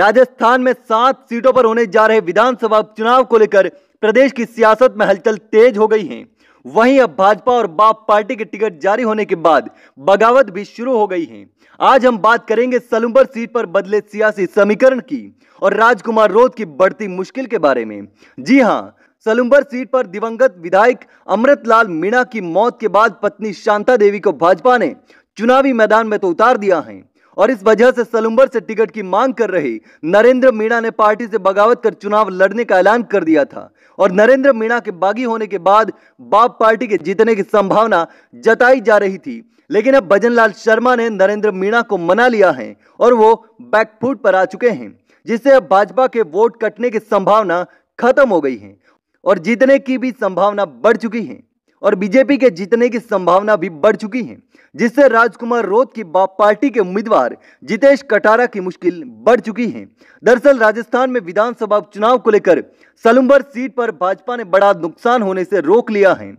राजस्थान में 7 सीटों पर होने जा रहे विधानसभा उपचुनाव को लेकर प्रदेश की सियासत में हलचल तेज हो गई है। वहीं अब भाजपा और बाप पार्टी के टिकट जारी होने के बाद बगावत भी शुरू हो गई है। आज हम बात करेंगे सलूंबर सीट पर बदले सियासी समीकरण की और राजकुमार रोध की बढ़ती मुश्किल के बारे में। जी हां, सलूंबर सीट पर दिवंगत विधायक अमृतलाल मीणा की मौत के बाद पत्नी शांता देवी को भाजपा ने चुनावी मैदान में तो उतार दिया है और इस वजह से सलूंबर से टिकट की मांग कर रहे नरेंद्र मीणा ने पार्टी से बगावत कर चुनाव लड़ने का ऐलान कर दिया था। और नरेंद्र मीणा के बागी होने के बाद बाप पार्टी के जीतने की संभावना जताई जा रही थी, लेकिन अब भजनलाल शर्मा ने नरेंद्र मीणा को मना लिया है और वो बैकफुट पर आ चुके हैं, जिससे अब भाजपा के वोट कटने की संभावना खत्म हो गई है और जीतने की भी संभावना बढ़ चुकी है और बीजेपी के जीतने की संभावना भी बढ़ चुकी है, जिससे राजकुमार रोध की बाप पार्टी के उम्मीदवार जितेश कटारा की मुश्किल बढ़ चुकी है। दरअसल राजस्थान में विधानसभा उपचुनाव को लेकर सलूंबर सीट पर भाजपा ने बड़ा नुकसान होने से रोक लिया है।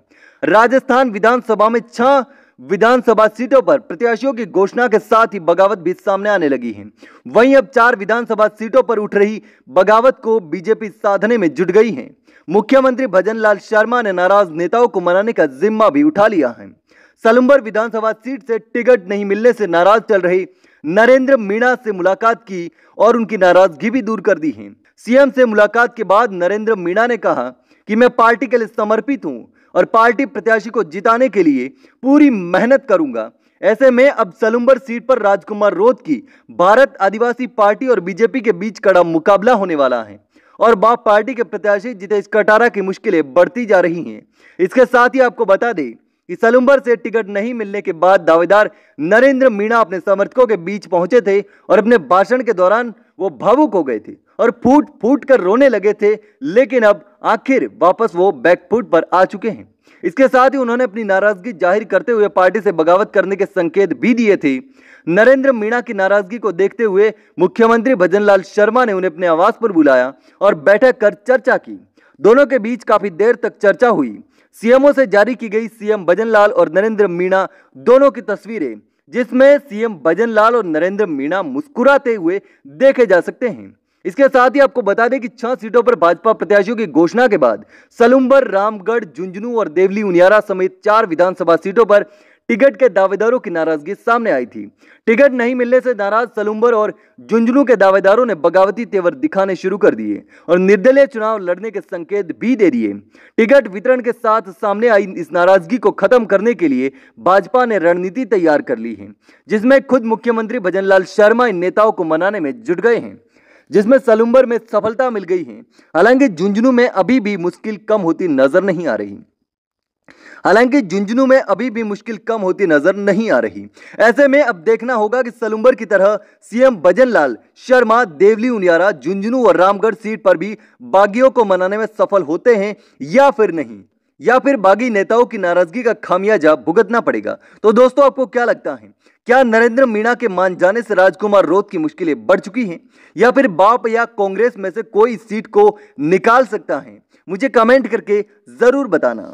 राजस्थान विधानसभा में 6 विधानसभा सीटों पर प्रत्याशियों की घोषणा के साथ ही बगावत भी सामने आने लगी है। वहीं अब 4 विधानसभा सीटों पर उठ रही बगावत को बीजेपी साधने में जुट गई है। मुख्यमंत्री भजनलाल शर्मा ने नाराज नेताओं को मनाने का जिम्मा भी उठा लिया है। सलूंबर विधानसभा सीट से टिकट नहीं मिलने से नाराज चल रहे नरेंद्र मीणा से मुलाकात की और उनकी नाराजगी भी दूर कर दी है। सीएम से मुलाकात के बाद नरेंद्र मीणा ने कहा कि मैं पार्टी के लिए समर्पित हूं और पार्टी प्रत्याशी को जिताने के लिए पूरी मेहनत करूंगा। ऐसे में अब सलूंबर सीट पर राजकुमार रोध की भारत आदिवासी पार्टी और बीजेपी के बीच कड़ा मुकाबला होने वाला है और बाप पार्टी के प्रत्याशी जितेश कटारा की मुश्किलें बढ़ती जा रही हैं। इसके साथ ही आपको बता दें कि सलूंबर से टिकट नहीं मिलने के बाद दावेदार नरेंद्र मीणा अपने समर्थकों के बीच पहुंचे थे और अपने भाषण के दौरान वो भावुक हो गए थे और फूट फूट कर रोने लगे थे, लेकिन अब आखिर वापस वो बैकफुट पर आ चुके हैं। इसके साथ ही उन्होंने अपनी नाराजगी जाहिर करते हुए पार्टी से बगावत करने के संकेत भी दिए थे। नरेंद्र मीणा की नाराजगी को देखते हुए मुख्यमंत्री भजनलाल शर्मा ने उन्हें अपने आवास पर बुलाया और बैठक कर चर्चा की। दोनों के बीच काफी देर तक चर्चा हुई। सीएमओ से जारी की गई सीएम भजनलाल और नरेंद्र मीणा दोनों की तस्वीरें, जिसमें सीएम भजनलाल और नरेंद्र मीणा मुस्कुराते हुए देखे जा सकते हैं। इसके साथ ही आपको बता दें कि 6 सीटों पर भाजपा प्रत्याशियों की घोषणा के बाद सलूंबर, रामगढ़, झुंझुनू और देवली उनियारा समेत 4 विधानसभा सीटों पर टिकट के दावेदारों की नाराजगी सामने आई थी। टिकट नहीं मिलने से नाराज सलूंबर और झुंझुनू के दावेदारों ने बगावती तेवर दिखाने शुरू कर दिए और निर्दलीय चुनाव लड़ने के संकेत भी दे दिए। टिकट वितरण के साथ सामने आई इस नाराजगी को खत्म करने के लिए भाजपा ने रणनीति तैयार कर ली है, जिसमें खुद मुख्यमंत्री भजनलाल शर्मा इन नेताओं को मनाने में जुट गए हैं, जिसमें सलूंबर में सफलता मिल गई है। हालांकि झुंझुनू में अभी भी मुश्किल कम होती नजर नहीं आ रही। ऐसे में अब देखना होगा कि सलूंबर की तरह सीएम भजनलाल शर्मा देवली उनियारा, झुंझुनू और रामगढ़ सीट पर भी बागियों को मनाने में सफल होते हैं या फिर नहीं, या फिर बागी नेताओं की नाराजगी का खामियाजा भुगतना पड़ेगा। तो दोस्तों, आपको क्या लगता है? क्या नरेंद्र मीणा के मान जाने से राजकुमार रोध की मुश्किलें बढ़ चुकी हैं या फिर बाप या कांग्रेस में से कोई सीट को निकाल सकता है? मुझे कमेंट करके जरूर बताना।